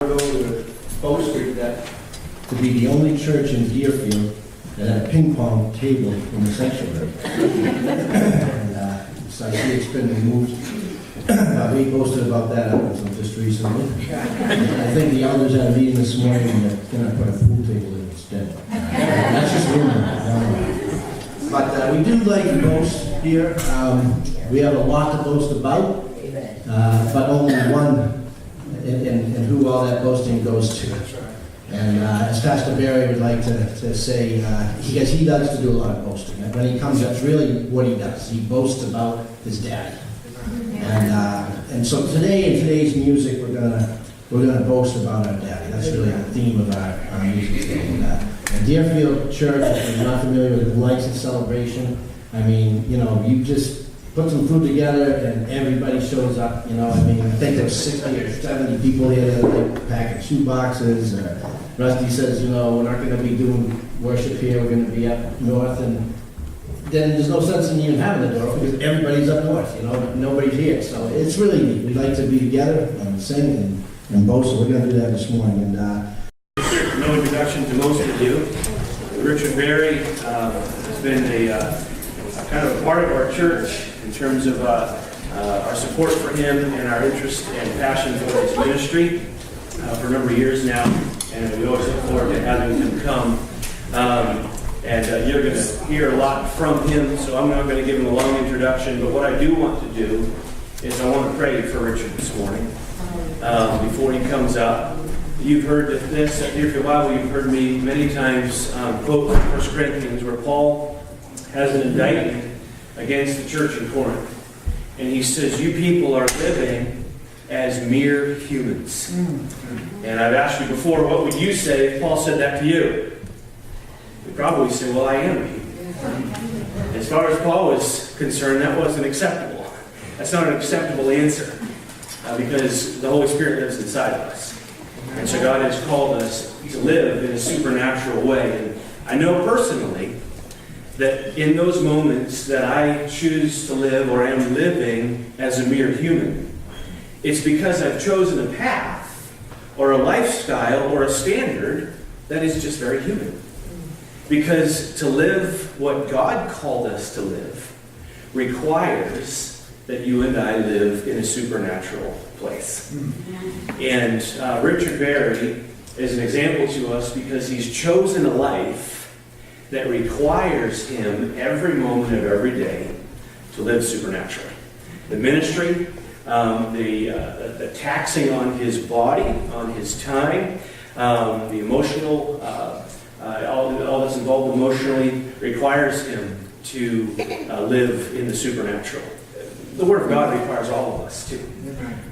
We're boasted that to be the only church in Deerfield that had a ping pong table in the sanctuary. And so I see it's been removed. We posted about that up until just recently. I think the elders had a meeting this morning and they're going to put a pool table in instead. That's just rumor. But we do like to boast here. We have a lot to boast about, but only one in who all that boasting goes to. And as Pastor Barry would like to say, because he loves to do a lot of boasting. And when he comes, that's really what he does. He boasts about his daddy. And so today, in today's music, we're gonna boast about our daddy. That's really the theme of our music today. And Deerfield Church, if you're not familiar with the Lights and Celebration, I mean, you know, you just put some food together and everybody shows up, you know. I mean, I think there was 60 or 70 people here the other day packing shoe boxes. Rusty says, you know, we're not going to be doing worship here. We're going to be up north, and then there's no sense in even having the door because everybody's up north, you know, nobody's here. So it's really neat. We like to be together and sing and boast. So we're going to do that this morning. And no introduction to most of you. Richard Berry has been a kind of a part of our church in terms of our support for him and our interest and passion for his ministry for a number of years now, and we always look forward to having him come. And you're going to hear a lot from him, so I'm not going to give him a long introduction, but what I do want to do is I want to pray for Richard this morning before he comes up. You've heard this at Deerfield Bible, you've heard me many times quote from 1 Corinthians where Paul has an indictment against the church in Corinth. And he says, you people are living as mere humans. And I've asked you before, what would you say if Paul said that to you? You'd probably say, well, I am a human. As far as Paul was concerned, that wasn't acceptable. That's not an acceptable answer because the Holy Spirit lives inside of us. And so God has called us to live in a supernatural way. And I know personally that in those moments that I choose to live or am living as a mere human, it's because I've chosen a path or a lifestyle or a standard that is just very human. Because to live what God called us to live requires that you and I live in a supernatural place. And Richard Berry is an example to us because he's chosen a life that requires him every moment of every day to live supernaturally. The ministry, the taxing on his body, on his time, the emotional, all that's involved emotionally requires him to live in the supernatural. The Word of God requires all of us too.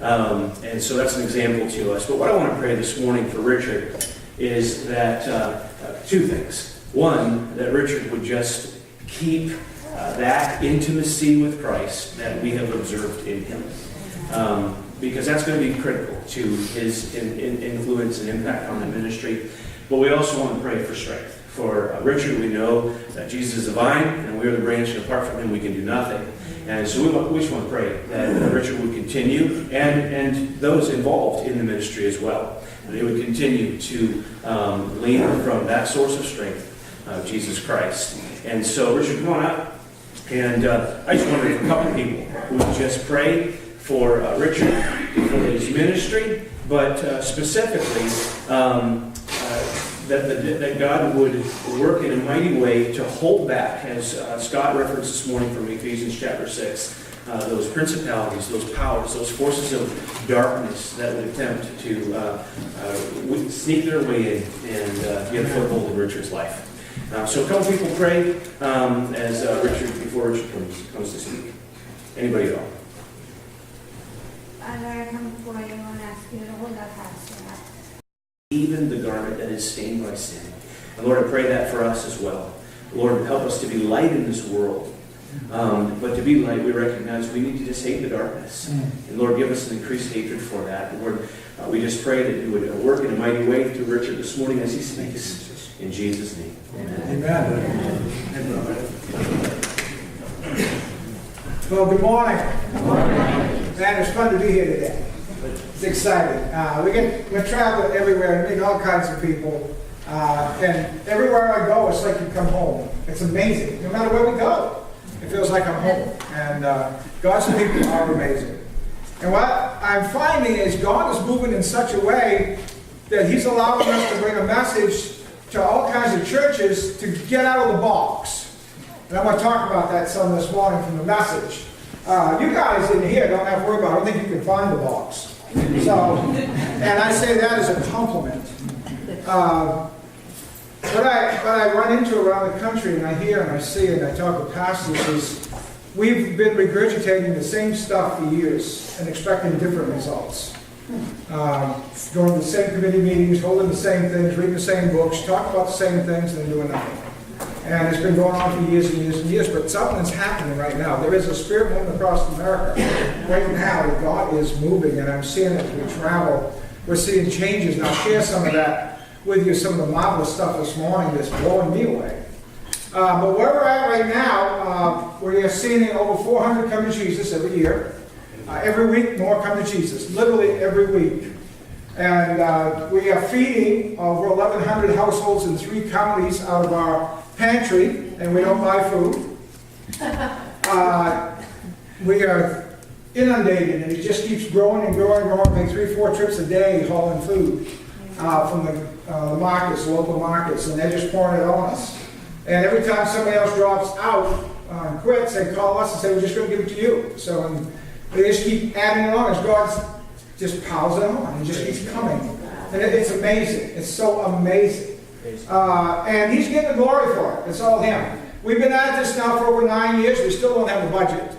And so that's an example to us. But what I want to pray this morning for Richard is that two things. One, that Richard would just keep that intimacy with Christ that we have observed in him. Because that's going to be critical to his influence and impact on the ministry. But we also want to pray for strength. For Richard, we know that Jesus is the vine and we are the branch, and apart from him we can do nothing. And so we just want to pray that Richard would continue, and those involved in the ministry as well. That they would continue to lean from that source of strength, Jesus Christ. And so, Richard, come on up. And I just wonder if a couple of people would just pray for Richard, for his ministry, but specifically that God would work in a mighty way to hold back, as Scott referenced this morning from Ephesians chapter 6, those principalities, those powers, those forces of darkness that would attempt to sneak their way in and get a foothold in Richard's life. So a couple people pray as before Richard comes to speak. Anybody at all? Father, I come before you and ask you to hold our pastor up. Even the garment that is stained by sin. And Lord, I pray that for us as well. Lord, help us to be light in this world. But to be light, we recognize we need to just hate the darkness. And Lord, give us an increased hatred for that. And Lord, we just pray that you would work in a mighty way through Richard this morning as he speaks. In Jesus' name. Amen. Amen. Well, good morning. Good morning. Man, it's fun to be here today. It's exciting. We're traveling everywhere, meeting all kinds of people. And everywhere I go, it's like you come home. It's amazing. No matter where we go, it feels like I'm home. And God's people are amazing. And what I'm finding is God is moving in such a way that He's allowing us to bring a message to all kinds of churches to get out of the box. And I'm going to talk about that some this morning from the message. You guys in here don't have to worry about it. I don't think you can find the box. So, and I say that as a compliment. What I run into around the country, and I hear and I see and I talk to pastors, is we've been regurgitating the same stuff for years and expecting different results. Going to the same committee meetings, holding the same things, reading the same books, talking about the same things, and doing nothing. And it's been going on for years and years and years, but something's happening right now. There is a spirit moving across America right now that God is moving, and I'm seeing it as we travel. We're seeing changes, and I'll share some of that with you, some of the marvelous stuff this morning that's blowing me away. But where we're at right now, we are seeing over 400 come to Jesus every year. Every week, more come to Jesus, literally every week. And we are feeding over 1,100 households in 3 counties out of our pantry, and we don't buy food. We are inundated, and it just keeps growing and growing and growing. We make 3-4 trips a day hauling food from the markets, local markets, and they're just pouring it on us. And every time somebody else drops out and quits, they call us and say, we're just going to give it to you. So and they just keep adding it on as God just piles it on and just keeps coming. And it's amazing. It's so amazing. And He's getting the glory for it. It's all Him. We've been at this now for over 9 years. We still don't have a budget.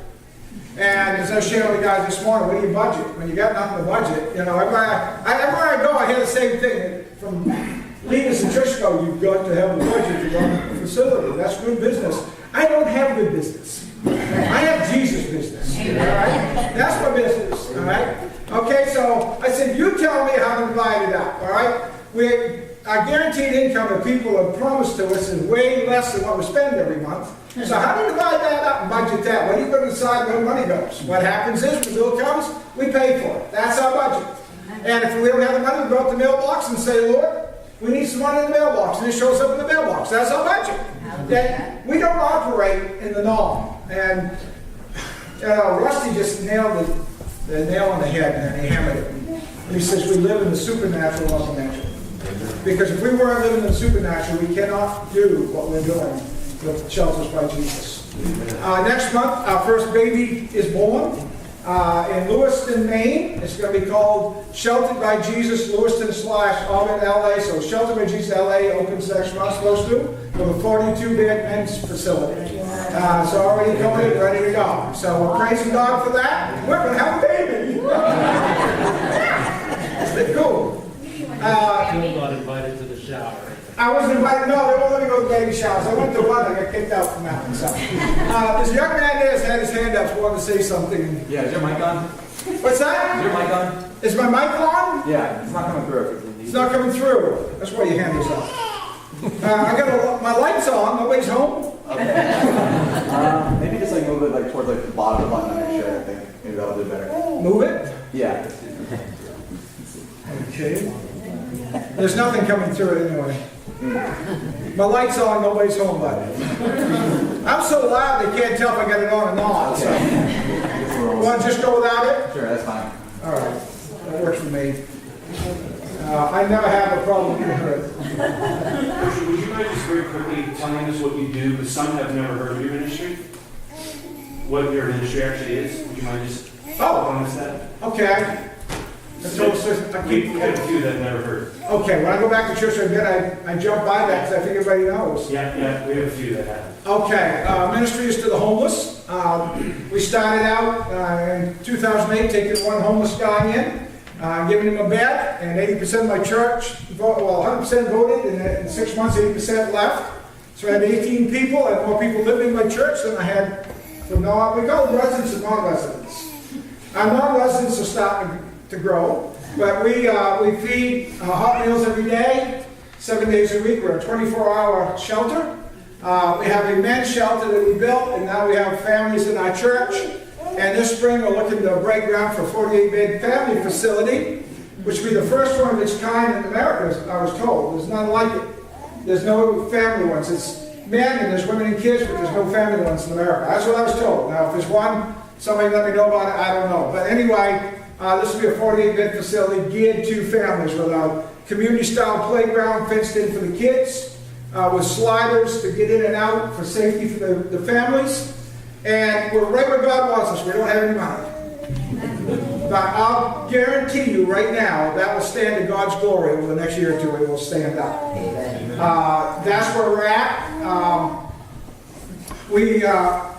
And as I shared with the guys this morning, what do you budget? When you got nothing to budget, everywhere I go, I hear the same thing from leaders in church go, you've got to have a budget to run a facility. That's good business. I don't have good business. I have Jesus business. All right? That's my business. All right? Okay, so I said, you tell me how to divide it up. All right? Our guaranteed income that people have promised to us is way less than what we spend every month. So how do you divide that up and budget that? When are you going to decide where the money goes? What happens is, when the bill comes, we pay for it. That's our budget. And if we don't have the money, we go up to the mailbox and say, Lord, we need some money in the mailbox. And it shows up in the mailbox. That's our budget. That we don't operate in the norm. And Rusty just nailed the nail on the head, and he hammered it. And he says we live in the supernatural, not the natural. Because if we weren't living in the supernatural, we cannot do what we're doing with Shelters by Jesus. Next month, our first baby is born in Lewiston, Maine. It's going to be called Sheltered by Jesus, Lewiston / Auburn, LA. So Sheltered by Jesus, LA opens next month, supposed to, with a 42-bed men's facility. So already going in, ready to go. So we're praising God for that. We're going to have a baby. Isn't it cool? Still not invited to the shower. I wasn't invited. No, they won't let me go to baby showers. I went to one. I got kicked out from that one. So, this young man there has had his hand up, wanted to say something. Yeah, is your mic on? What's that? Is your mic on? Is my mic on? Yeah, it's not coming through. It's not coming through. That's why your hand is up. I got my lights on. Nobody's home. Okay. Maybe just move it towards the bottom of the button on your shirt. I think maybe that'll do better. Move it. Yeah. Okay. There's nothing coming through it anyway. My light's on, nobody's home, but I'm so loud they can't tell if I got it on or not. So. Want to just go without it? Sure, that's fine. All right, that works for me. I never have a problem getting heard. Would you mind just very quickly telling us what you do? Because some have never heard of your ministry. What your ministry actually is? Would you mind just telling us that? Okay. We had a few that never heard. Okay, when I go back to church again, I jump by that because I think everybody knows. Yeah, we have a few that have. Okay, ministry is to the homeless. We started out in 2008 taking one homeless guy in, giving him a bed, and 80% of my church, 100% voted, and in 6 months, 80% left. So I had 18 people, and more people living in my church than I had from now on. We call them residents and non-residents. Our non-residents are starting to grow, but we feed hot meals every day, 7 days a week. We're a 24-hour shelter. We have a men's shelter that we built, and now we have families in our church. And this spring, we're looking to break ground for a 48-bed family facility, which will be the first one of its kind in America, I was told. There's none like it. There's no family ones. It's men and there's women and kids, but there's no family ones in America. That's what I was told. Now, if there's one, somebody let me know about it, I don't know. But anyway, this will be a 48-bed facility geared to families with a community-style playground fenced in for the kids, with sliders to get in and out for safety for the families. And we're right where God wants us. We don't have any money. But I'll guarantee you right now, that will stand to God's glory over the next year or two. It will stand up. That's where we're at.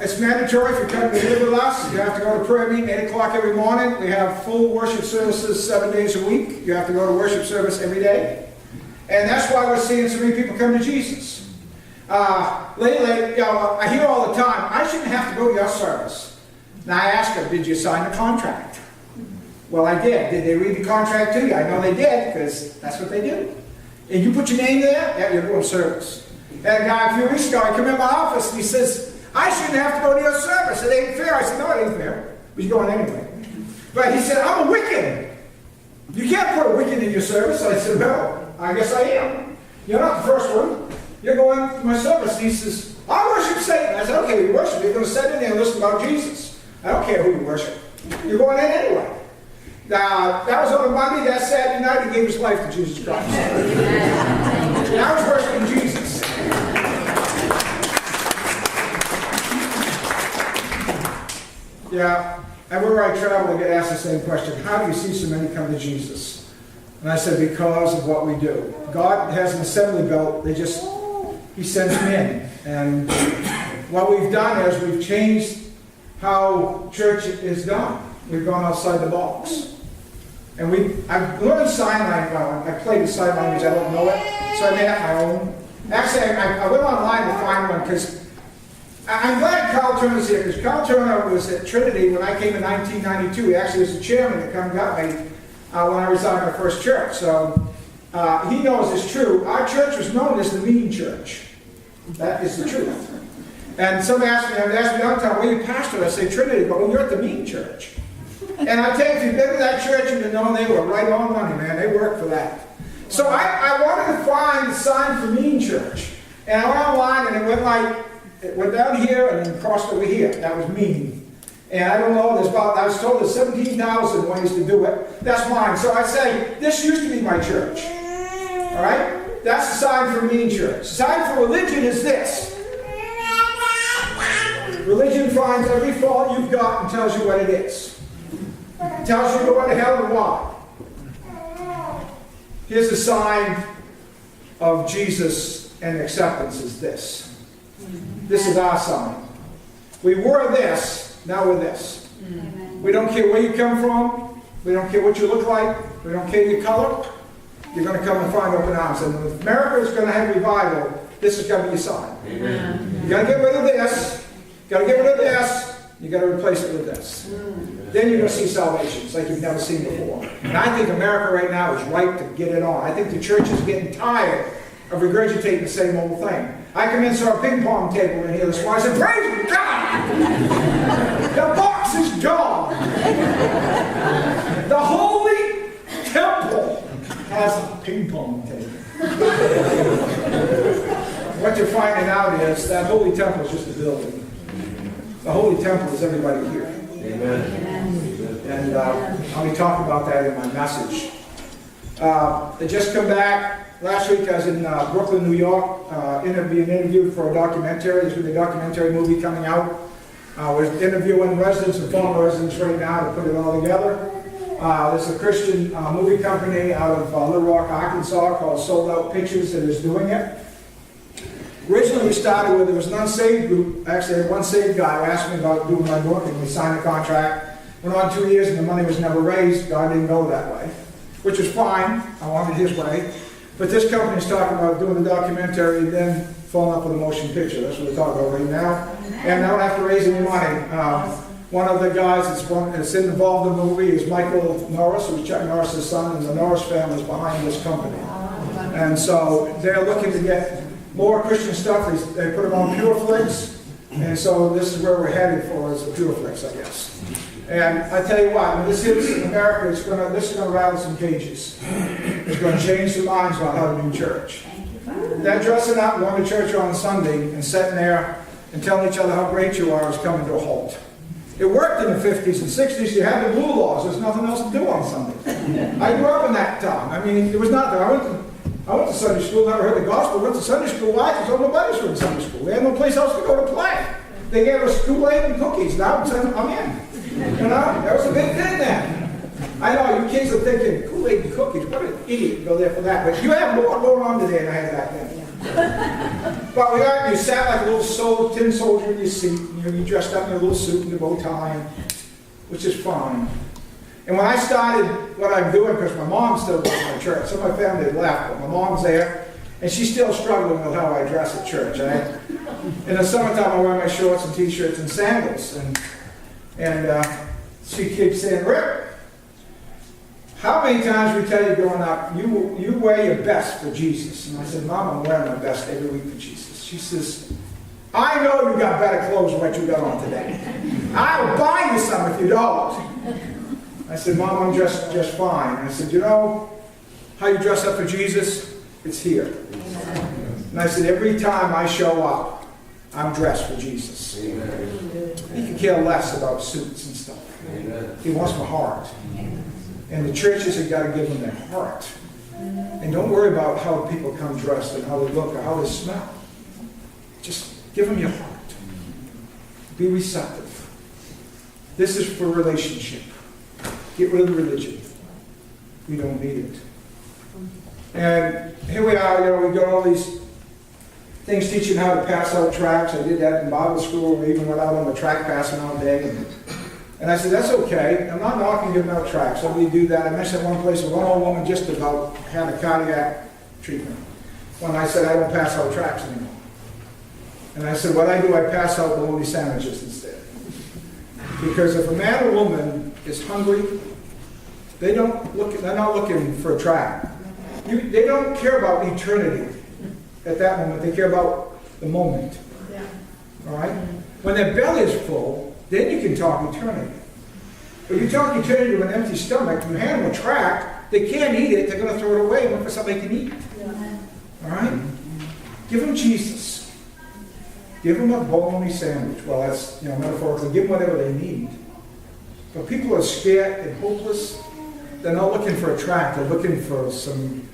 It's mandatory if you come to live with us. You have to go to prayer meeting 8 o'clock every morning. We have full worship services 7 days a week. You have to go to worship service every day. And that's why we're seeing so many people come to Jesus. Lately, I hear all the time, I shouldn't have to go to your service. Now I ask them, did you sign the contract? Well, I did. Did they read the contract to you? I know they did, because that's what they do. And you put your name there, yeah, you're going to service. And a guy a few weeks ago, I come in my office and he says, I shouldn't have to go to your service. It ain't fair. I said, no, it ain't fair. But you're going anyway. But he said, I'm a Wiccan. You can't put a Wiccan in your service. I said, no, I guess I am. You're not the first one. You're going to my service. And he says, I worship Satan. I said, okay, you worship. You're going to sit in there and listen about Jesus. I don't care who you worship. You're going in anyway. That was on a Monday. That Saturday night, he gave his life to Jesus Christ. And I was worshiping Jesus. Yeah, everywhere I travel, I get asked the same question. How do you see so many come to Jesus? And I said, because of what we do. God has an assembly belt. He sends them in. And what we've done is we've changed how church is done. We've gone outside the box. And I've learned sign language. I played the sign language. I don't know it. So I made up my own. Actually, I went online to find one because I'm glad Carl Turner's here, because Carl Turner was at Trinity when I came in 1992. He actually was the chairman that come got me when I resigned my first church. So he knows it's true. Our church was known as the mean church. That is the truth. And somebody asked me all the time, where you pastor? I say Trinity, but well, you're at the mean church. And I tell you, if you've been to that church, you'd have known they were right on money, man. They worked for that. So I wanted to find the sign for mean church. And I went online and it went down here and then crossed over here. That was mean. And I don't know, I was told there's 17,000 ways to do it. That's mine. So I say, this used to be my church. All right? That's the sign for mean church. The sign for religion is this. Religion finds every fault you've got and tells you what it is. It tells you to go to hell and why. Here's the sign of Jesus and acceptance is this. This is our sign. We were this, now we're this. We don't care where you come from. We don't care what you look like. We don't care your color. You're going to come and find open arms. And if America is going to have revival, this is going to be your sign. Amen. You got to get rid of this. You got to get rid of this. You got to replace it with this. Then you're going to see salvations like you've never seen before. And I think America right now is ripe to get it on. I think the church is getting tired of regurgitating the same old thing. I come in and saw a ping pong table in here this morning. I said, praise God! The box is gone. The Holy Temple has a ping pong table. What you're finding out is that Holy Temple is just a building. The Holy Temple is everybody here. Amen. And I'll be talking about that in my message. I just come back. Last week I was in Brooklyn, New York, being interviewed for a documentary. There's going to be a documentary movie coming out. We're interviewing residents and former residents right now to put it all together. There's a Christian movie company out of Little Rock, Arkansas called Sold Out Pictures that is doing it. Originally we started with, there was an unsaved group, actually one saved guy who asked me about doing my book, and we signed a contract. Went on 2 years and the money was never raised. God didn't go that way, which was fine. I wanted his way. But this company's talking about doing the documentary and then following up with a motion picture. That's what we're talking about right now. And I don't have to raise any money. One of the guys that's involved in the movie is Michael Norris, who's Chuck Norris' son, and the Norris family is behind this company. And so they're looking to get more Christian stuff. They put them on Pureflix. And so this is where we're headed for, as a Pureflix, I guess. And I tell you what, when this hits America, this is going to rattle some cages. It's going to change some minds about how to do church. That dressing up and going to church on Sunday and sitting there and telling each other how great you are is coming to a halt. It worked in the 50s and 60s. You had the blue laws. There's nothing else to do on Sunday. I grew up in that time. I mean, there was nothing. I went to Sunday school, never heard the gospel. Went to Sunday school. Why? Because all nobody's in Sunday school. They had no place else to go to play. They gave us Kool-Aid and cookies. Now I'm in. You know, that was a big thing then. I know you kids are thinking Kool-Aid and cookies. What an idiot to go there for that. But you have more going on today than I had back then. But we are, you sat like a little tin soldier in your seat. You dressed up in a little suit and a bow tie, which is fine. And when I started what I'm doing, because my mom still goes to my church, some of my family had left, but my mom's there, and she's still struggling with how I dress at church. In the summertime, I wear my shorts and t-shirts and sandals, and she keeps saying, "Rick, how many times we tell you growing up, you wear your best for Jesus?" And I said, "Mom, I'm wearing my best every week for Jesus." She says, "I know you got better clothes than what you got on today. I'll buy you some if you don't." I said, "Mom, I'm dressed just fine." I said, "You know how you dress up for Jesus? It's here." And I said, "Every time I show up, I'm dressed for Jesus." He can care less about suits and stuff. He wants my heart. And the churches have got to give them their heart. And don't worry about how people come dressed and how they look or how they smell. Just give them your heart. Be receptive. This is for relationship. Get rid of religion. We don't need it. And here we are, we got all these things teaching how to pass out tracts. I did that in Bible school. We even went out on the tract passing all day. And I said, that's okay. I'm not knocking giving out tracts. Somebody do that. I mentioned one place where one old woman just about had a cardiac treatment. When I said, I don't pass out tracts anymore. And I said, what I do, I pass out bologna sandwiches instead. Because if a man or woman is hungry, they're not looking for a tract. They don't care about eternity at that moment. They care about the moment. All right? When their belly is full, then you can talk eternity. But you talk eternity with an empty stomach, you hand them a tract, they can't eat it, they're going to throw it away and look for something they can eat. All right? Give them Jesus. Give them a bologna sandwich. Well, that's, metaphorically, give them whatever they need. But people are scared and hopeless. They're not looking for a tract. They're looking for some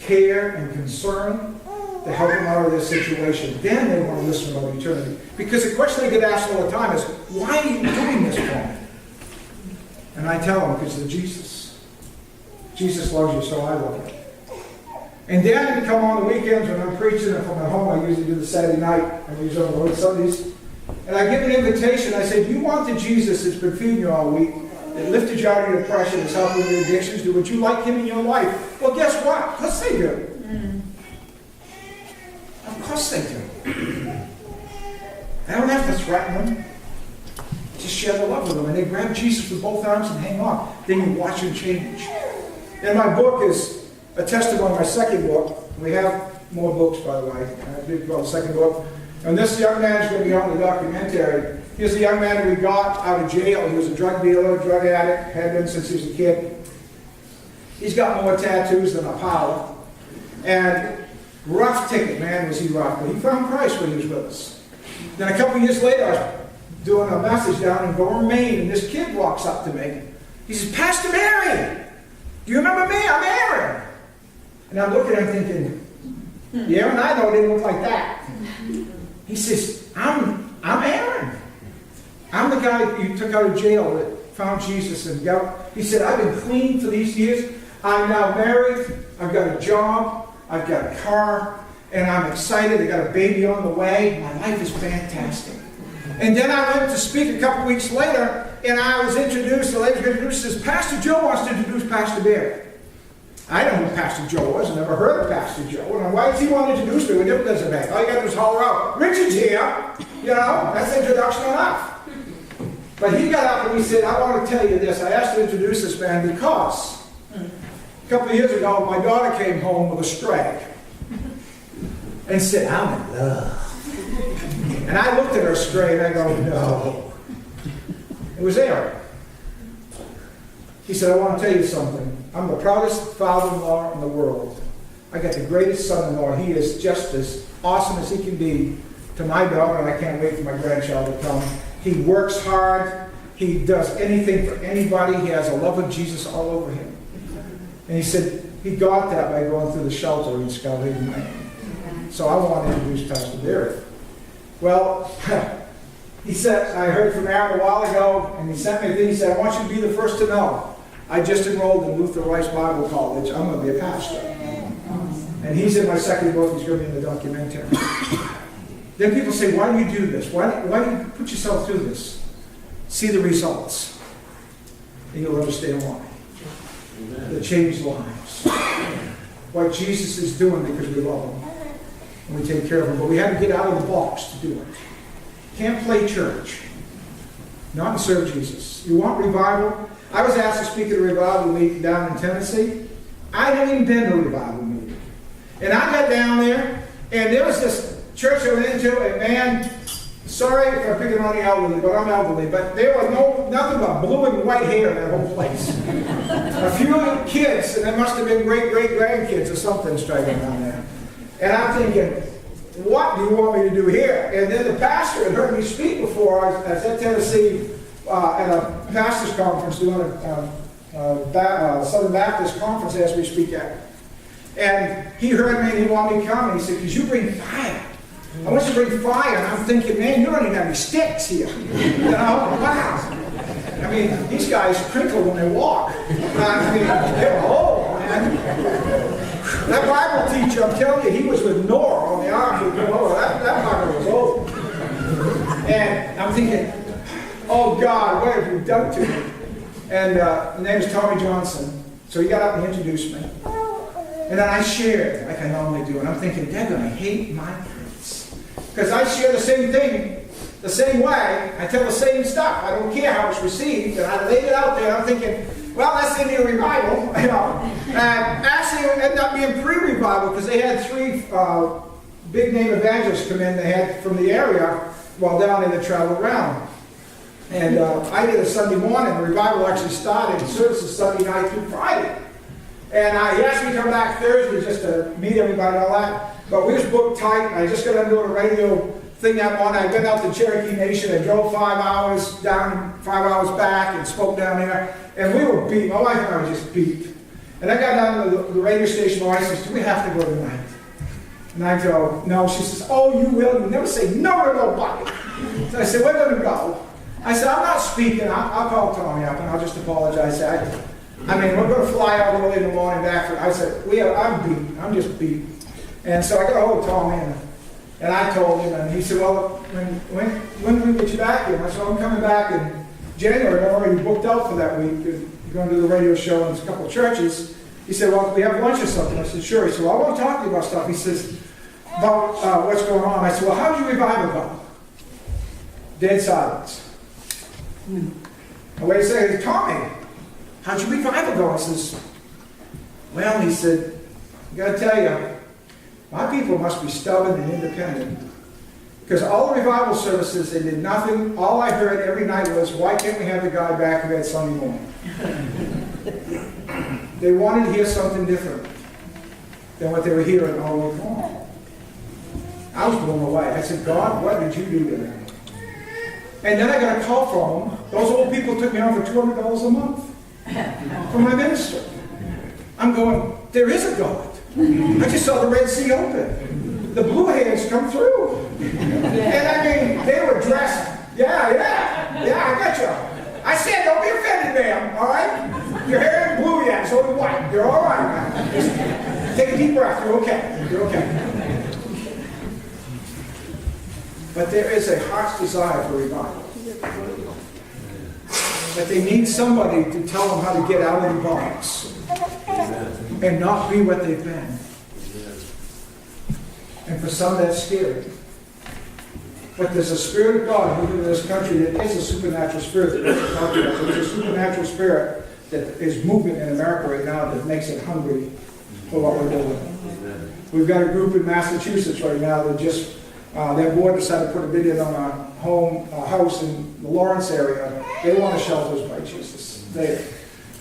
care and concern to help them out of their situation. Then they want to listen about eternity. Because the question they get asked all the time is, why are you doing this for me? And I tell them, because of Jesus. Jesus loves you, so I love you. And then come on the weekends when I'm preaching, and from at home I usually do the Saturday night, I usually on the road Sundays. And I give an invitation, I say, do you want the Jesus that's been feeding you all week, that lifted you out of your depression, that's helping with your addictions, would you like him in your life? Well, guess what? Of course they do. Of course they do. I don't have to threaten them. Just share the love with them. And they grab Jesus with both arms and hang on. Then you watch him change. And my book is a testimony, my second book. We have more books, by the way. I did the second book. And this young man is going to be on the documentary. He's a young man that we got out of jail. He was a drug dealer, drug addict, had been since he was a kid. He's got more tattoos than a power. And rough ticket, man, was he rough. But he found Christ when he was with us. Then a couple years later, I was doing a message down in Gorham, Maine, and this kid walks up to me. He says, Pastor Mary, do you remember me? I'm Aaron. And I'm looking at him thinking, the Aaron I know didn't look like that. He says, I'm Aaron. I'm the guy you took out of jail that found Jesus and got. He said, I've been clean for these years. I'm now married. I've got a job. I've got a car. And I'm excited. I got a baby on the way. My life is fantastic. And then I went to speak a couple weeks later, and I was introduced. The lady was introduced. Says, Pastor Joe wants to introduce Pastor Barry. I don't know who Pastor Joe was. I never heard of Pastor Joe. And why does he want to introduce me? We never does it make. All you got to do is holler out, Richard's here. That's introduction enough. But he got up and he said, I want to tell you this. I asked to introduce this man because a couple of years ago, my daughter came home with a stray and said, I'm in love. And I looked at her straight, and I go, no. It was there. He said, I want to tell you something. I'm the proudest father-in-law in the world. I got the greatest son-in-law. He is just as awesome as he can be to my daughter, and I can't wait for my grandchild to come. He works hard. He does anything for anybody. He has a love of Jesus all over him. And he said he got that by going through the shelter in Skowhegan, Maine. So I want to introduce Pastor Barry. Well, he said, I heard from Aaron a while ago, and he sent me a thing. He said, I want you to be the first to know. I just enrolled in Luther Rice Bible College. I'm going to be a pastor. And he's in my second book. He's going to be in the documentary. Then people say, why do you do this? Why do you put yourself through this? See the results. And you'll understand why. The changed lives. What Jesus is doing because we love him. And we take care of him. But we have to get out of the box to do it. Can't play church. Not and serve Jesus. You want revival? I was asked to speak at a revival meeting down in Tennessee. I hadn't even been to a revival meeting. And I got down there, and there was this church I went into, and man, sorry if I'm picking on the elderly, but I'm elderly, but there was nothing but blue and white hair in that whole place. A few kids, and there must have been great-great-grandkids or something striking down there. And I'm thinking, what do you want me to do here? And then the pastor had heard me speak before. I was at Tennessee at a pastor's conference, doing a Southern Baptist conference, asked me to speak at. And he heard me and he wanted me to come. And he said, because you bring fire. I want you to bring fire. And I'm thinking, man, you don't even have any sticks here. You know, wow. I mean, these guys crinkle when they walk. I mean, they're old, man. That Bible teacher, I'm telling you, he was with Noah on the ark. That Bible was old. And I'm thinking, oh God, what have you done to me? And the name is Tommy Johnson. So he got up and introduced me. And then I shared, like I normally do. And I'm thinking, they're going to hate my kids. Because I share the same thing, the same way. I tell the same stuff. I don't care how it's received. And I laid it out there. And I'm thinking, well, that's in the revival. You know. And actually, it ended up being pre-revival because they had three big-name evangelists come in. They had from the area while down there they traveled around. And I did a Sunday morning. The revival actually started. Services Sunday night through Friday. And he asked me to come back Thursday just to meet everybody and all that. But we was booked tight. And I just got done doing a radio thing that morning. I went out to Cherokee Nation. I drove 5 hours down, 5 hours back, and spoke down there. And we were beat. My wife and I were just beat. And I got down to the radio station. My wife says, do we have to go tonight? And I go, no. She says, oh, you will. You never say no to nobody. So I said, we're going to go. I said, I'm not speaking. I'll call Tommy up and I'll just apologize. I mean, we're going to fly out early in the morning back. I said, I'm beat. I'm just beat. And so I got a hold of Tommy and I told him, and he said, well, when do we get you back here? I said, I'm coming back in January. I'm already booked out for that week. You're going to do the radio show in a couple of churches. He said, well, we have lunch or something. I said, sure. He said, well, I want to talk to you about stuff. He says, about what's going on. I said, well, how did you revive go? Dead silence. And wait a second, Tommy, how'd your revival go? I says, well, he said, I got to tell you, my people must be stubborn and independent. Because all the revival services, they did nothing. All I heard every night was, why can't we have the guy back who had Sunday morning? They wanted to hear something different than what they were hearing all week long. I was blown away. I said, God, what did you do to them? And then I got a call from them. Those old people took me on for $200 a month for my ministry. I'm going, there is a God. I just saw the Red Sea open. The blue hands come through. And I mean, they were dressed. Yeah, I got you. I said, don't be offended, ma'am, all right? Your hair ain't blue yet, so it's white. You're all right, man. Just take a deep breath. You're okay. You're okay. But there is a heart's desire for revival. But they need somebody to tell them how to get out of the box and not be what they've been. And for some, that's scary. But there's a spirit of God moving in this country that is a supernatural spirit that we're talking about. There's a supernatural spirit that is moving in America right now that makes it hungry for what we're doing. We've got a group in Massachusetts right now that just Their board decided to put a bid in on a house in the Lawrence area. They want to shelter by Jesus there.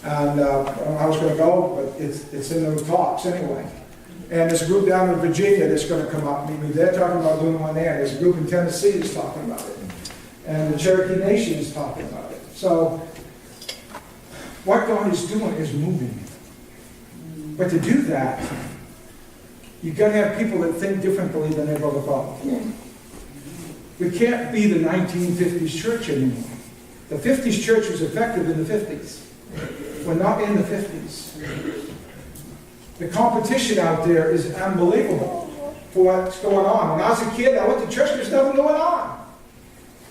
And I don't know how it's going to go, but it's in the talks anyway. And there's a group down in Virginia that's going to come up and meet me. They're talking about doing one there. There's a group in Tennessee that's talking about it. And the Cherokee Nation is talking about it. So what God is doing is moving. But to do that, you've got to have people that think differently than their brother Bob. We can't be the 1950s church anymore. The 50s church was effective in the 50s. We're not in the 50s. The competition out there is unbelievable for what's going on. When I was a kid, I went to church, there's nothing going on.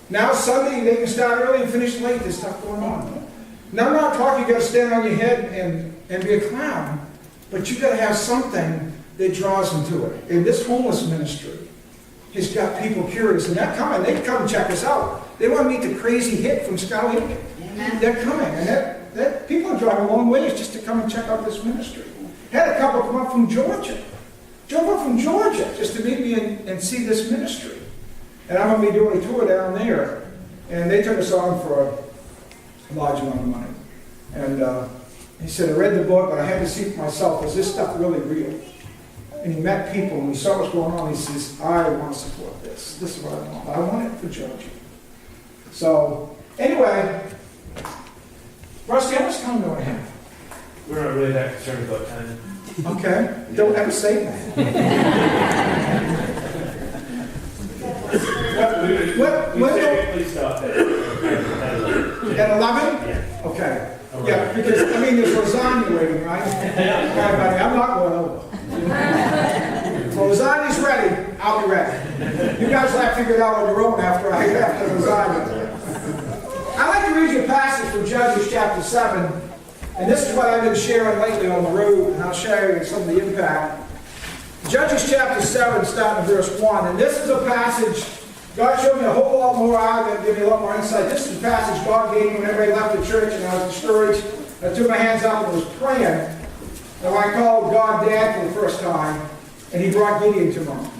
Now Sunday, they can start early and finish late, there's stuff going on. Now I'm not talking you got to stand on your head and be a clown, but you got to have something that draws them to it. And this homeless ministry has got people curious, and they're coming. They come and check us out. They want to meet the crazy hit from Skowhegan. They're coming, and that people are driving long ways just to come and check out this ministry. Had a couple come up from Georgia. Drove up from Georgia just to meet me and see this ministry. And I'm going to be doing a tour down there. And they took us on for a large amount of money. And he said, I read the book, but I had to see for myself, is this stuff really real? And he met people, and he saw what's going on. He says, I want to support this. This is what I want. I want it for Georgia. So, anyway, Rusty, how much time do I have? We're not really that concerned about time. Okay, don't ever say that. Please stop at 11. At 11? Yeah. Okay. Yeah, because, I mean, there's lasagna waiting, right? All right, buddy, I'm not going over. So lasagna's ready, I'll be ready. You guys will have to figure it out on your own after I have the lasagna. I'd like to read you a passage from Judges chapter 7. And this is what I've been sharing lately on the road, and I'll share some of the impact. Judges chapter 7, starting in verse 1. And this is a passage, God showed me a whole lot more out of it, gave me a lot more insight. This is a passage God gave me when everybody left the church and I was discouraged. I took my hands up and was praying. And I called God Dad for the first time, and He brought Gideon to mind.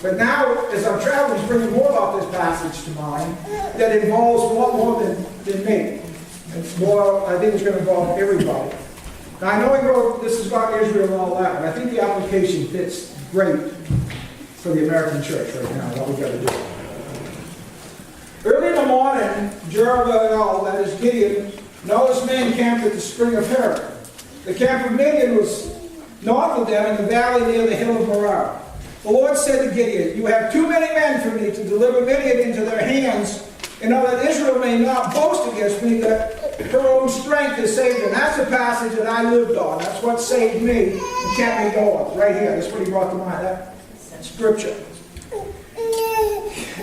But now, as I'm traveling, He's bringing more about this passage to mind that involves a lot more than me. It's more, I think it's going to involve everybody. Now, I know He wrote, this is about Israel and all that, but I think the application fits great for the American church right now, what we've got to do. Early in the morning, Jerubbaal, that is Gideon, and all his men camped at the spring of Herod. The camp of Midian was north of them in the valley near the hill of Morar. The Lord said to Gideon, you have too many men for me to deliver Midian into their hands, in order that Israel may not boast against me that her own strength has saved her. And that's the passage that I lived on. That's what saved me and kept me going. Right here. That's what He brought to mind. That scripture.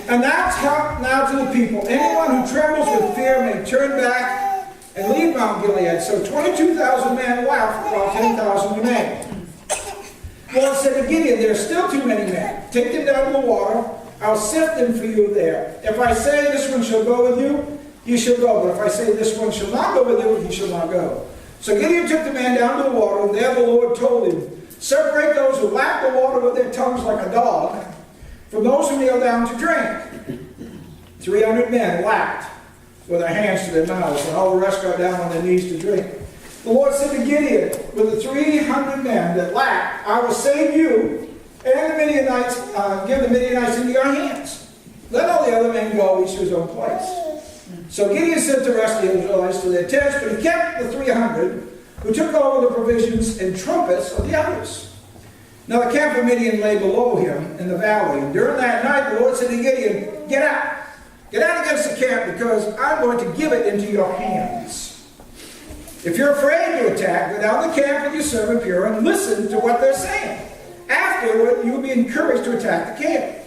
And that's how, now to the people. Anyone who trembles with fear may turn back and leave Mount Gilead. So 22,000 men left, while 10,000 remained. The Lord said to Gideon, there are still too many men. Take them down to the water. I'll sift them for you there. If I say this one shall go with you, you shall go. But if I say this one shall not go with you, he shall not go. So Gideon took the man down to the water, and there the Lord told him, separate those who lap the water with their tongues like a dog, from those who kneel down to drink. 300 men lapped with their hands to their mouths, and all the rest got down on their knees to drink. The Lord said to Gideon, with the 300 men that lapped, I will save you, and the Midianites, give the Midianites into your hands. Let all the other men go, each to his own place. So Gideon sent the rest of the Israelites to their tents, but he kept the 300 who took over the provisions and trumpets of the others. Now the camp of Midian lay below him in the valley. And during that night the Lord said to Gideon, get out. Get out against the camp, because I'm going to give it into your hands. If you're afraid to attack, go down the camp with your servant Purah and listen to what they're saying. Afterward, you will be encouraged to attack the camp.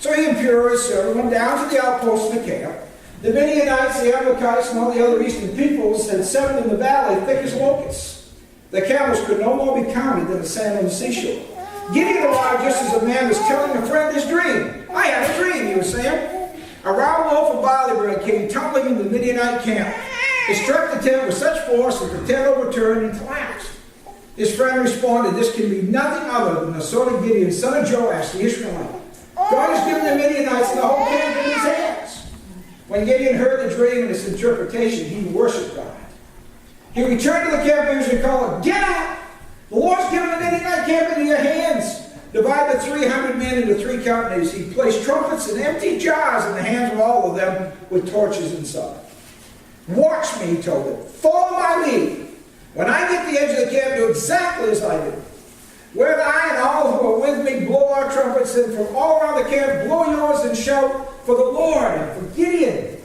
So he and Purah, his servant, went down to the outposts of the camp. The Midianites, the Amalekites, and all the other eastern peoples had settled in the valley thick as locusts. The camels could no more be counted than the sand on the seashore. Gideon arrived just as a man was telling a friend his dream. I had a dream, he was saying. A round loaf of barley bread came tumbling into the Midianite camp. It struck the tent with such force that the tent overturned and collapsed. His friend responded, this can be nothing other than the sword of Gideon, son of Joash, the Ishmaelite. God has given the Midianites and the whole camp in his hands. When Gideon heard the dream and its interpretation, he worshipped God. He returned to the camp and called, "Get up! The Lord's given the Midianite camp into your hands." Divide the 300 men into 3 companies. He placed trumpets and empty jars in the hands of all of them with torches inside. "Watch me," he told them. "Follow my lead. When I get to the edge of the camp, do exactly as I did. Where I and all who are with me blow our trumpets, and from all around the camp blow yours and shout for the Lord and for Gideon."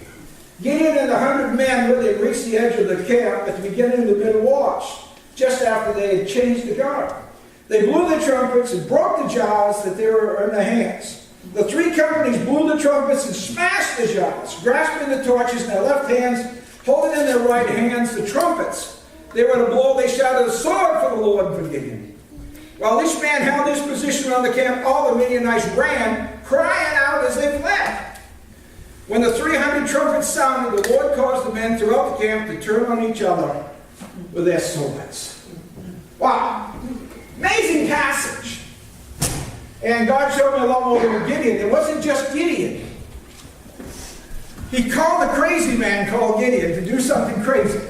Gideon and the 100 men really reached the edge of the camp at the beginning of the middle watch, just after they had changed the guard. They blew the trumpets and broke the jars that they were in their hands. The 3 companies blew the trumpets and smashed the jars, grasping the torches in their left hands, holding in their right hands the trumpets. They were to blow, they shouted, "A sword for the Lord and for Gideon." While each man held his position around the camp, all the Midianites ran, crying out as they fled. When the 300 trumpets sounded, the Lord caused the men throughout the camp to turn on each other with their swords. Wow. Amazing passage. And God showed me a lot more than Gideon. It wasn't just Gideon. He called a crazy man called Gideon to do something crazy.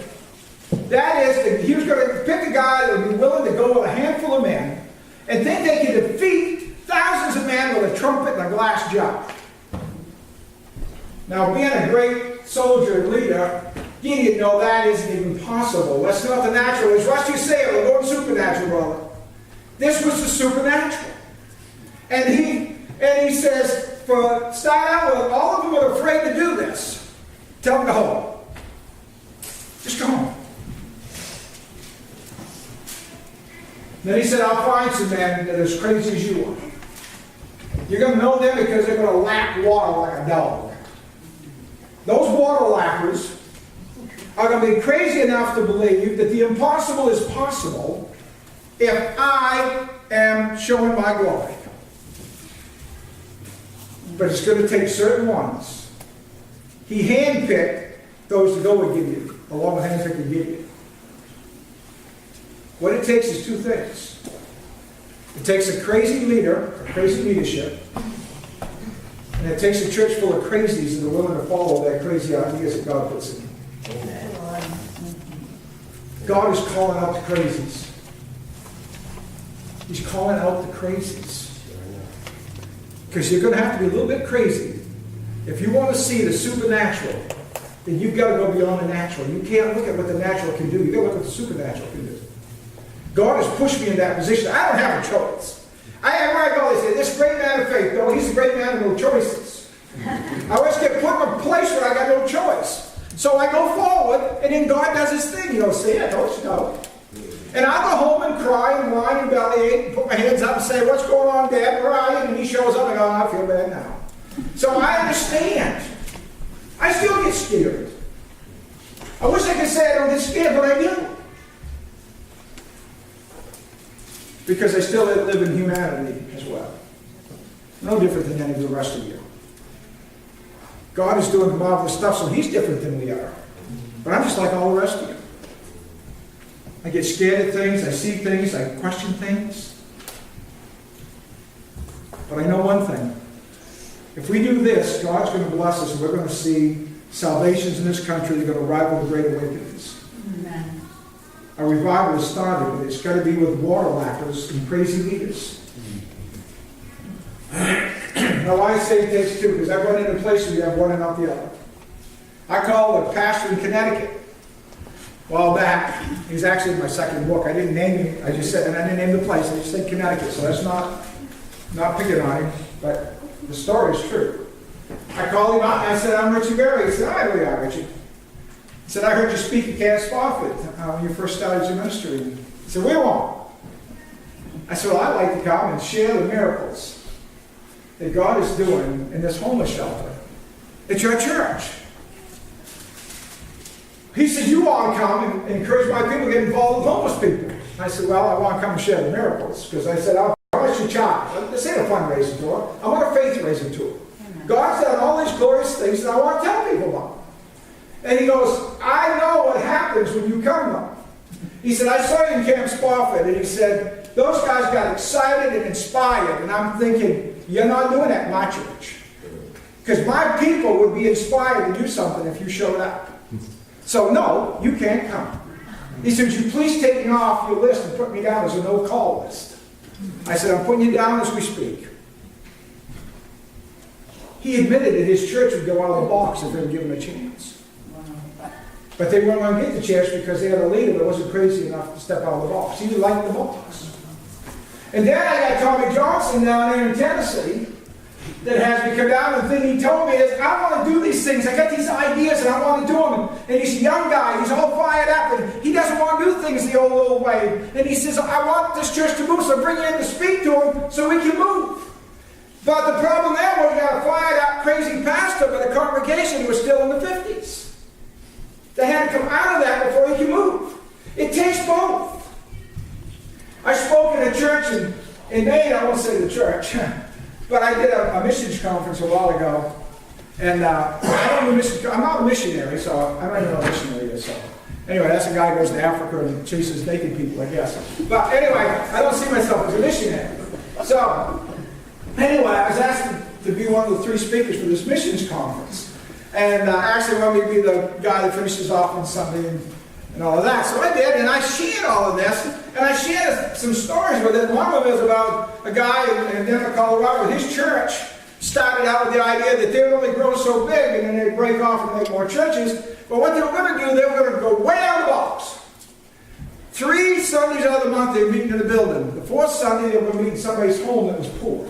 That is, that he was going to pick a guy that would be willing to go with a handful of men and think they could defeat thousands of men with a trumpet and a glass jar. Now, being a great soldier and leader, Gideon knew that isn't even possible. That's not the natural. As Rusty said, we're going supernatural, brother. This was the supernatural. And he says, for start out with, all of them are afraid to do this. Tell them to go home. Just go home. Then he said, I'll find some men that are as crazy as you are. You're going to know them because they're going to lap water like a dog. Those water lappers are going to be crazy enough to believe that the impossible is possible if I am showing my glory. But it's going to take certain ones. He handpicked those to go with Gideon, along with handpicking Gideon. What it takes is 2 things. It takes a crazy leader, a crazy leadership, and it takes a church full of crazies that are willing to follow their crazy ideas that God puts in. God is calling out the crazies. He's calling out the crazies. Because you're going to have to be a little bit crazy. If you want to see the supernatural, then you've got to go beyond the natural. You can't look at what the natural can do. You've got to look at what the supernatural can do. God has pushed me in that position. I don't have a choice. Where I go, they say, this great man of faith. No, he's a great man of no choices. I always get put in a place where I got no choice. So I go forward, and then God does his thing. You know, see, I told you no. And I'll go home and cry and whine and bellyache and put my hands up and say, what's going on, Dad? Where are you? And he shows up and I go, I feel bad now. So I understand. I still get scared. I wish I could say I don't get scared, but I do. Because I still live in humanity as well. No different than any of the rest of you. God is doing marvelous stuff, so he's different than we are. But I'm just like all the rest of you. I get scared of things, I see things, I question things. But I know one thing. If we do this, God's going to bless us and we're going to see salvations in this country that are going to rival the Great Awakenings. Amen. A revival has started, but it's got to be with water lappers and crazy leaders. Now why I say it takes 2, because I've run into places where you have one and not the other. I called a pastor in Connecticut a while back. He's actually in my second book. I didn't name him. I just said, and I didn't name the place. I just said Connecticut. So that's not picking on him, but the story is true. I called him out and I said, I'm Richie Berry. He said, I know you are, Richie. He said, I heard you speak at Camp Spofford when you first started your ministry. He said, where won't? I said, well, I'd like to come and share the miracles that God is doing in this homeless shelter at your church. He said, you want to come and encourage my people to get involved with homeless people. I said, well, I want to come and share the miracles. Because I said, how much you charge? This ain't a fundraising tour. I want a faith-raising tour. God's done all these glorious things that I want to tell people about. And he goes, I know what happens when you come though. He said, I saw you in Camp Spofford. And he said, those guys got excited and inspired. And I'm thinking, You're not doing that in my church. Because my people would be inspired to do something if you showed up. So no, you can't come. He said, would you please take me off your list and put me down as a no-call list? I said, I'm putting you down as we speak. He admitted that his church would go out of the box if they were given a chance. But they weren't going to get the chance because they had a leader that wasn't crazy enough to step out of the box. He liked the box. And then I got Tommy Johnson down there in Tennessee that has me come down, and the thing he told me is, I want to do these things. I got these ideas and I want to do them. And he's a young guy, he's all fired up, and he doesn't want to do things the old way. And he says, I want this church to move, so bring you in to speak to him so we can move. But the problem there was you got a fired up, crazy pastor, but the congregation was still in the 50s. They had to come out of that before he could move. It takes both. I spoke in a church in Maine, I won't say the church, but I did a missions conference a while ago. And I'm not a missionary, so I don't even know what a missionary is. So. Anyway, that's a guy who goes to Africa and chases naked people, I guess. But anyway, I don't see myself as a missionary. So, anyway, I was asked to be one of the 3 speakers for this missions conference. And actually wanted me to be the guy that finishes off on Sunday and all of that. So I did, and I shared all of this. And I shared some stories with it. One of them is about a guy in Denver, Colorado. His church started out with the idea that they would only grow so big and then they'd break off and make more churches. But what they were going to do, they were going to go way out of the box. 3 Sundays out of the month, they were meeting in the building. The 4th Sunday, they were going to meet in somebody's home that was poor.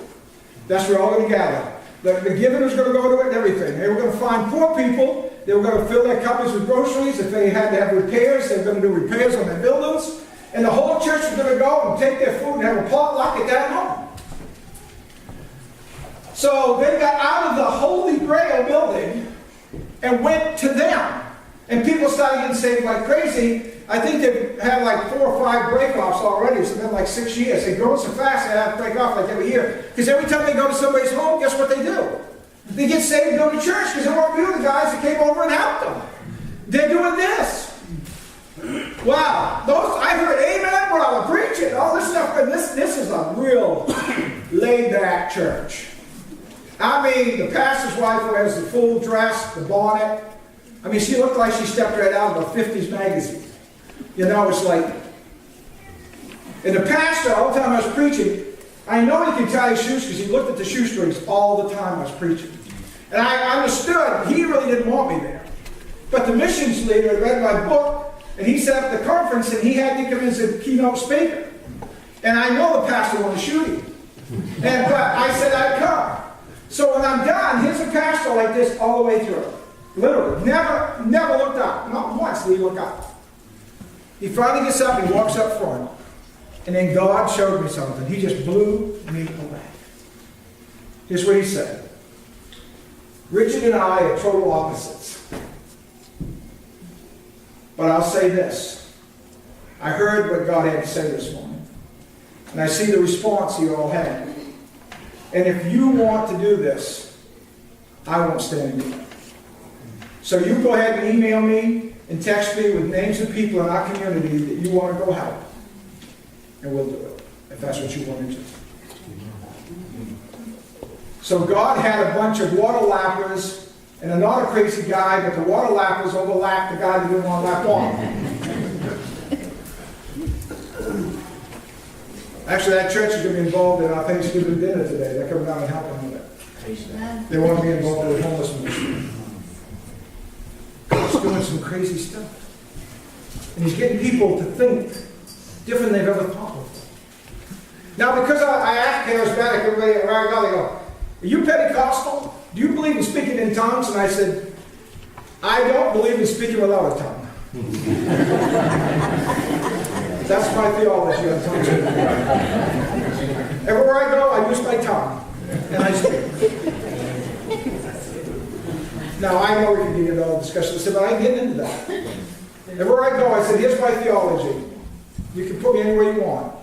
That's where all going to gather. The giving was going to go to it and everything. They were going to find poor people. They were going to fill their cupboards with groceries. If they had to have repairs, they were going to do repairs on their buildings. And the whole church was going to go and take their food and have a potluck at that home. So they got out of the Holy Grail building and went to them. And people started getting saved like crazy. I think they've had like 4 or 5 break-offs already. It's been like 6 years. They've grown so fast they have to break off like every year. Because every time they go to somebody's home, guess what they do? They get saved and go to church because they want to be with the guys that came over and helped them. They're doing this. Wow. I heard amen, brother, preaching, all this stuff. And this is a real laid-back church. I mean, the pastor's wife wears the full dress, the bonnet. I mean, she looked like she stepped right out of a 50s magazine. You know, it's like... And the pastor, all the time I was preaching, I know he could tie his shoes because he looked at the shoestrings all the time I was preaching. And I understood he really didn't want me there. But the missions leader had read my book, and he set up the conference, and he had me come in as a keynote speaker. And I know the pastor wanted to shoot him. But I said I'd come. So when I'm done, here's a pastor like this all the way through. Literally. Never looked up. Not once did he look up. He finally gets up and walks up front. And then God showed me something. He just blew me away. Here's what he said. Richard and I are total opposites. But I'll say this. I heard what God had to say this morning. And I see the response you all had. And if you want to do this, I won't stand in you. So you go ahead and email me and text me with names of people in our community that you want to go help. And we'll do it, if that's what you want to do. So God had a bunch of water lappers, and I'm not a crazy guy, but the water lappers overlapped the guy that didn't want to lap on. Actually, that church is going to be involved in our Thanksgiving dinner today. They're coming down and helping with it. They want to be involved with homeless ministry. God's doing some crazy stuff. And he's getting people to think different than they've ever thought before. Now, because I act charismatic, everybody around God, they go, are you Pentecostal? Do you believe in speaking in tongues? And I said, I don't believe in speaking without a tongue. That's my theology on tongues. Everywhere I go, I use my tongue. And I speak. Now, I know we can get into all discussion, but I ain't getting into that. Everywhere I go, I said, here's my theology. You can put me anywhere you want.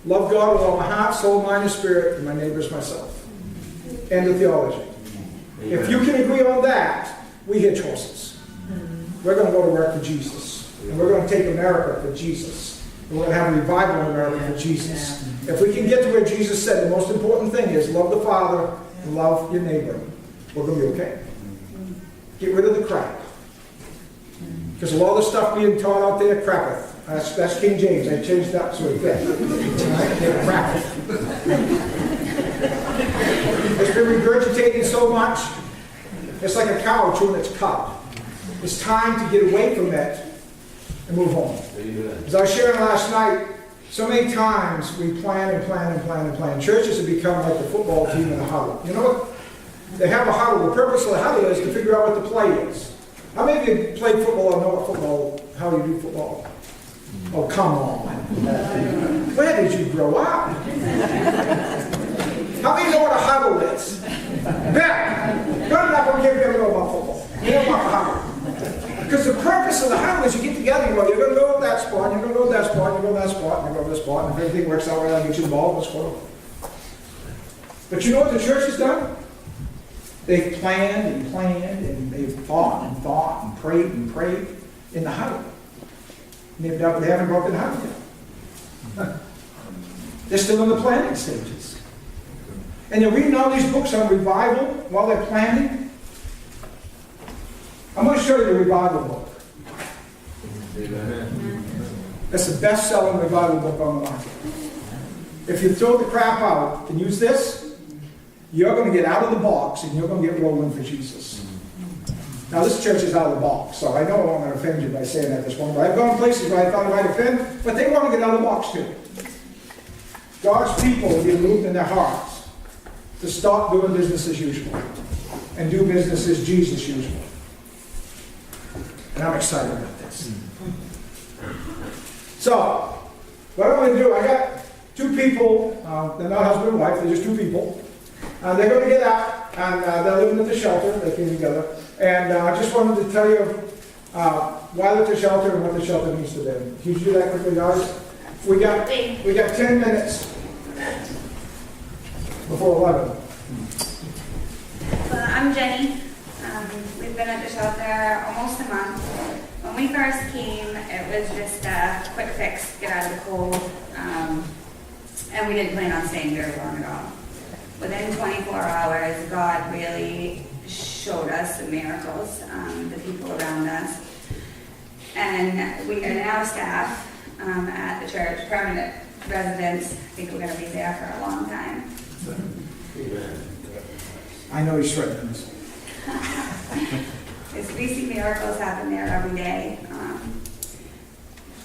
Love God with all my heart, soul, mind, and spirit, and my neighbors myself. End of theology. Amen. If you can agree on that, we hitch horses. We're going to go to work for Jesus. And we're going to take America for Jesus. And we're going to have a revival in America for Jesus. If we can get to where Jesus said the most important thing is love the Father and love your neighbor, we're going to be okay. Get rid of the crap. Because of all the stuff being taught out there, crappeth. That's King James. I changed that so it fit. Tonight, they're crappeth. It's been regurgitated so much, it's like a cow chewing its cud. It's time to get away from it and move on. As I was sharing last night, so many times we plan and plan and plan and plan. Churches have become like the football team in a huddle. You know what? They have a huddle. The purpose of the huddle is to figure out what the play is. How many of you played football or know what football, how you do football? Oh, come on. Where did you grow up? How many know what a huddle is? Ben, good enough, I'm giving you a know about football. You know about the huddle. Because the purpose of the huddle is you get together and go, you're going to go to that spot, you're going to go to that spot, you're going to go to that spot, and you're going to this spot, and if everything works out right, I'll get you the ball, let's go. But you know what the church has done? They've planned and planned, and they've thought and thought and prayed in the huddle. And they haven't broken the huddle yet. They're still in the planning stages. And they're reading all these books on revival while they're planning. I'm going to show you the revival book. That's the best-selling revival book on the market. If you throw the crap out and use this, you're going to get out of the box and you're going to get rolling for Jesus. Now, this church is out of the box, so I know I'm going to offend you by saying that this one, but I've gone places where I thought I might offend, but they want to get out of the box too. God's people will be moved in their hearts to stop doing business as usual and do business as Jesus usual. And I'm excited about this. So, what I'm going to do, I got two people, they're not husband and wife, they're just two people. They're going to get out, and they're living at the shelter, they came together. And I just wanted to tell you why they're at the shelter and what the shelter means to them. Can you do that quickly, guys? We got 10 minutes before 11. I'm Jenny. We've been at the shelter almost a month. When we first came, it was just a quick fix, get out of the cold, and we didn't plan on staying very long at all. Within 24 hours, God really showed us the miracles, the people around us. And we are now staff at the church, permanent residents. I think we're going to be there for a long time. I know he's threatening us. We see miracles happen there every day.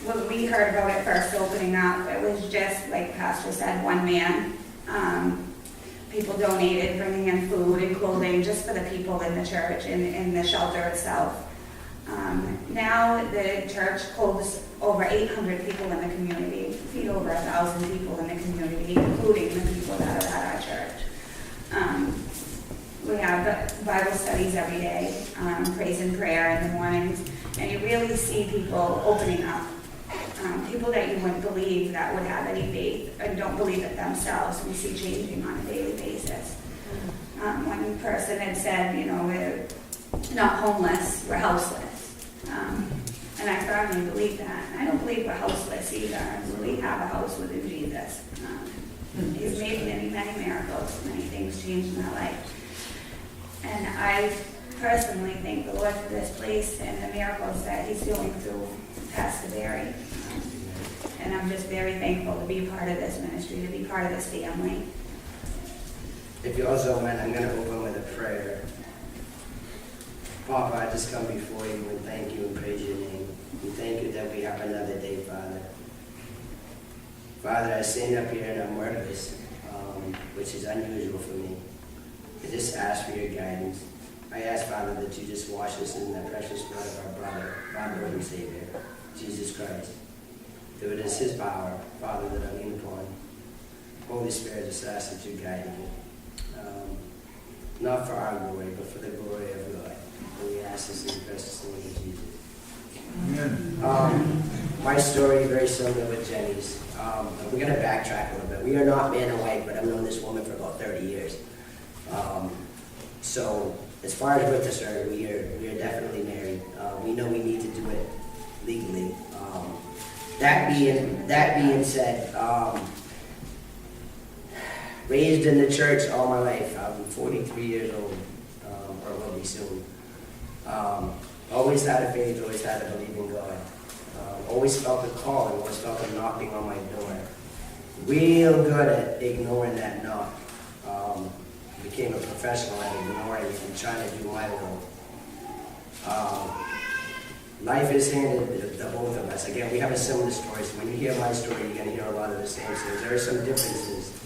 When we heard about it first opening up, it was just, like Pastor said, one man. People donated, bringing in food and clothing just for the people in the church and in the shelter itself. Now the church holds over 800 people in the community, feed over 1,000 people in the community, including the people that are at our church. We have Bible studies every day, praise and prayer in the mornings, and you really see people opening up. People that you wouldn't believe that would have any faith and don't believe it themselves, we see changing on a daily basis. One person had said, you know, we're not homeless, we're houseless. And I firmly believe that. I don't believe we're houseless either. We have a house within Jesus. He's made many, many miracles, many things changed in our life. And I personally thank the Lord for this place and the miracles that He's doing through Pastor Barry. And I'm just very thankful to be part of this ministry, to be part of this family. If you also mind, I'm going to open with a prayer. Papa, I just come before you and thank you and praise your name. And thank you that we have another day, Father. Father, I stand up here and I'm wordless, which is unusual for me. I just ask for your guidance. I ask, Father, that you just wash us in the precious blood of our brother, our Lord and Savior, Jesus Christ. Through it is His power, Father, that I lean upon. Holy Spirit, just ask that you guide me. Not for our glory, but for the glory of God. And we ask this in the precious name of Jesus. Amen. My story is very similar with Jenny's. We're going to backtrack a little bit. We are not man and wife, but I've known this woman for about 30 years. So as far as with us, we are definitely married. We know we need to do it legally. That being said, raised in the church all my life. I'm 43 years old, or will be soon. Always had a faith, always had a belief in God. Always felt a call and always felt a knocking on my door. Real good at ignoring that knock. Became a professional at ignoring it and trying to do my will. Life has handed the both of us. Again, we have a similar story. So when you hear my story, you're going to hear a lot of the same things. There are some differences.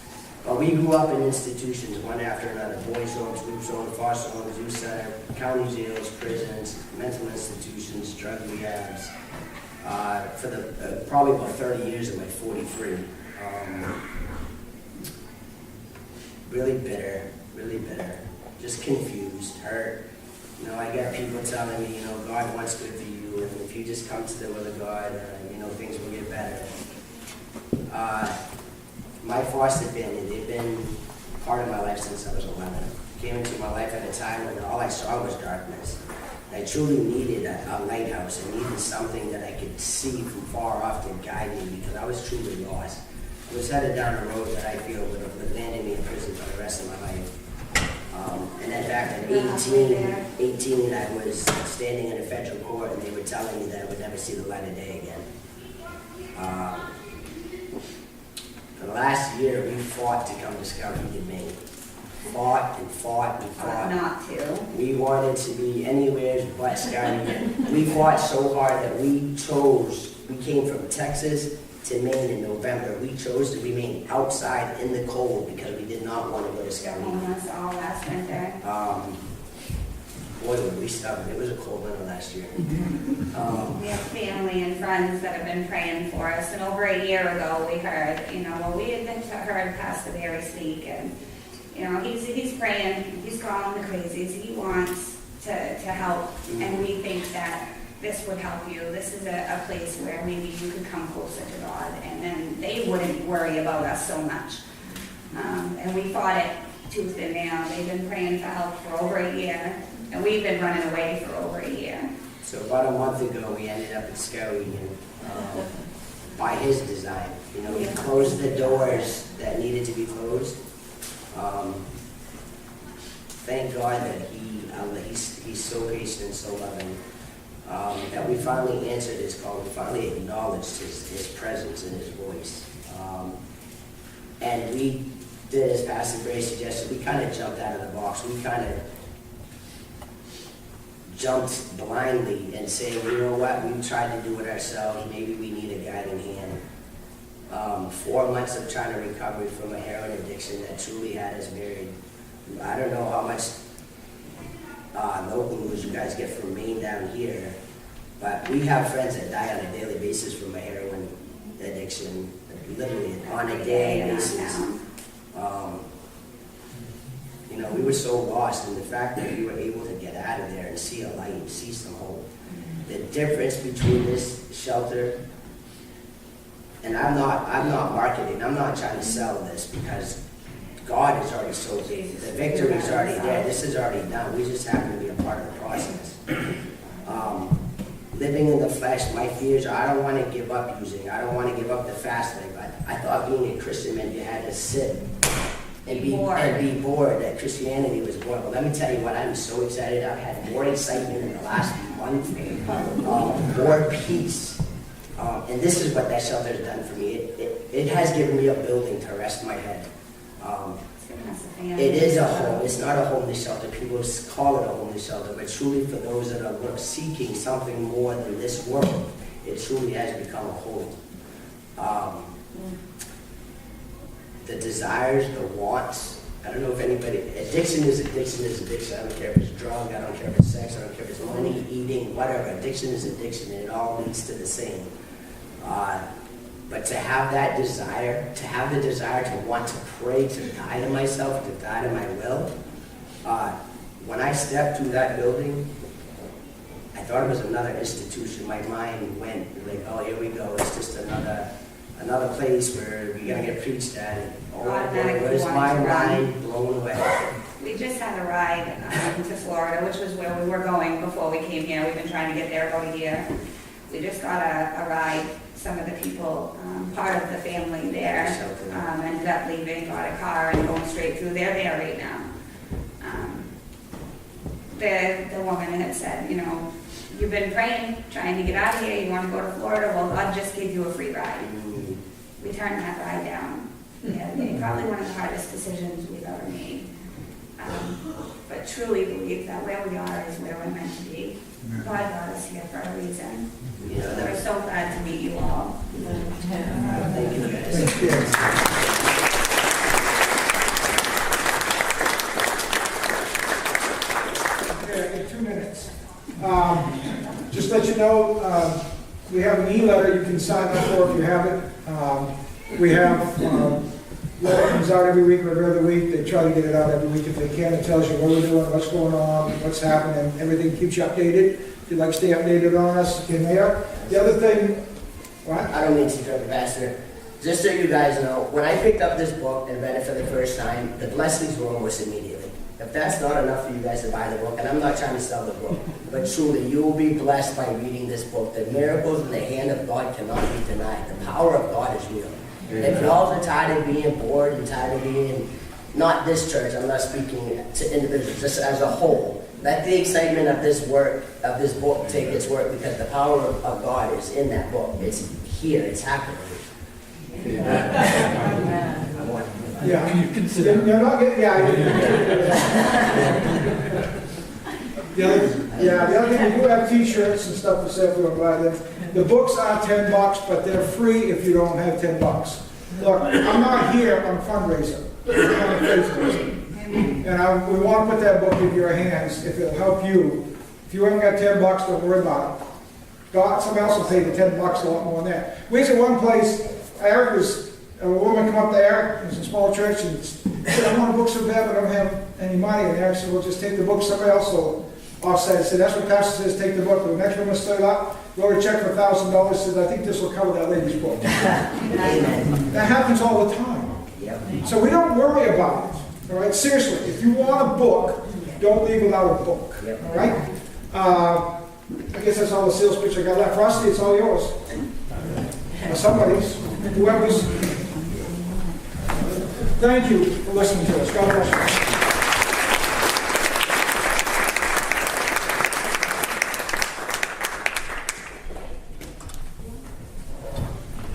But we grew up in institutions, one after another. Boys' homes, groups homes, foster homes, youth center, county jails, prisons, mental institutions, drug rehabs. For the probably about 30 years of my 43. Really bitter, just confused, hurt. You know, I get people telling me, you know, God wants good for you, and if you just come to the will of God, you know, things will get better. My foster family, they've been part of my life since I was 11. Came into my life at a time when all I saw was darkness. I truly needed a lighthouse. I needed something that I could see from far off to guide me because I was truly lost. I was headed down a road that I feel would have landed me in prison for the rest of my life. And then back at 18, I was standing in a federal court and they were telling me that I would never see the light of day again. For the last year, we fought to come discover in Maine. Fought and fought and fought. Not to. We wanted to be anywhere but Skyrim. We fought so hard that we came from Texas to Maine in November. We chose to remain outside in the cold because we did not want to go to Skyrim. Homeless all last winter. Boy, were we stubborn. It was a cold winter last year. We have family and friends that have been praying for us, and over a year ago we heard, we had been heard Pastor Barry speak, and he's praying, he's calling the crazies, he wants to help, and we think that this would help you. This is a place where maybe you could come closer to God, and then they wouldn't worry about us so much. And we fought it tooth and nail. They've been praying for help for over a year, and we've been running away for over a year. So about a month ago, we ended up in Skowhegan by his design. He closed the doors that needed to be closed. Thank God that he's so patient and so loving. That we finally answered his call. We finally acknowledged his presence and his voice. And we did, as Pastor Gray suggested, we kind of jumped out of the box. We kind of jumped blindly and saying, you know what, we tried to do it ourselves. Maybe we need a guiding hand. 4 months of trying to recover from a heroin addiction that truly had us buried. I don't know how much local news you guys get from Maine down here, but we have friends that die on a daily basis from a heroin addiction, literally on a daily basis. We were so lost, and the fact that we were able to get out of there and see a light and see some hope. The difference between this shelter, and I'm not marketing, I'm not trying to sell this because God is already so big. The victory is already there. This is already done. We just happen to be a part of the process. Living in the flesh, my fears are I don't want to give up using. I don't want to give up the fasting. But I thought being a Christian meant you had to sit and be bored, that Christianity was boring. But let me tell you what, I'm so excited. I've had more excitement in the last month, more peace. And this is what that shelter has done for me. It has given me a building to rest my head. It is a home. It's not a homeless shelter. People call it a homeless shelter, but truly for those that are seeking something more than this world, it truly has become a home. The desires, the wants, I don't know if anybody, addiction is addiction. I don't care if it's drug, I don't care if it's sex, I don't care if it's money, eating, whatever. Addiction is addiction, and it all leads to the same. But to have that desire, to want to pray, to die to myself, to die to my will, when I stepped through that building, I thought it was another institution. My mind went like, oh, here we go. It's just another place where we're going to get preached at. And where's my mind blown away? We just had a ride to Florida, which was where we were going before we came here. We've been trying to get there about a year. We just got a ride, some of the people, part of the family there, ended up leaving, got a car and going straight through. They're there right now. The woman had said, you know, you've been praying, trying to get out of here, you want to go to Florida, well, God just gave you a free ride. We turned that ride down. Yeah, probably one of the hardest decisions we've ever made. But truly believe that where we are is where we're meant to be. God got us here for a reason. We're so glad to meet you all. Thank you, guys. Thank you. Okay, in 2 minutes. Just let you know, we have an e-letter you can sign up for if you haven't. We have letter comes out every week or every other week. They try to get it out every week if they can. It tells you what we're doing, what's going on, what's happening. Everything keeps you updated. If you'd like to stay updated on us, in there. The other thing, what? I don't mean to interrupt, Pastor. Just so you guys know, when I picked up this book and read it for the first time, the blessings were almost immediately. If that's not enough for you guys to buy the book, and I'm not trying to sell the book, but truly, you will be blessed by reading this book. The miracles in the hand of God cannot be denied. The power of God is real. If y'all are tired of being bored and tired of being, not this church, I'm not speaking to individuals, just as a whole, let the excitement of this work, of this book take its work, because the power of God is in that book. It's here, it's happening. Yeah, you can sit down. You're not getting, the other thing, we do have t-shirts and stuff for sale if you want to buy them. The books are $10, but they're free if you don't have $10. Look, I'm not here on a fundraiser. I'm on a faith fundraiser. And we want to put that book in your hands if it'll help you. If you haven't got $10, don't worry about it. God, somebody else will pay the $10 a lot more than that. We was at one place, a woman come up to Eric, it was a small church, and said, I want a book so bad, but I don't have any money. And Eric said, well, just take the book, somebody else will offset. I said, that's what pastor says, take the book. The next woman stood up, wrote a check for $1,000, said, I think this will cover that lady's book. That happens all the time. So we don't worry about it. All right, seriously, if you want a book, don't leave without a book. All right? I guess that's all the sales pitch I got left. Rusty, it's all yours. Or somebody's, whoever's. Thank you for listening to us. God bless you.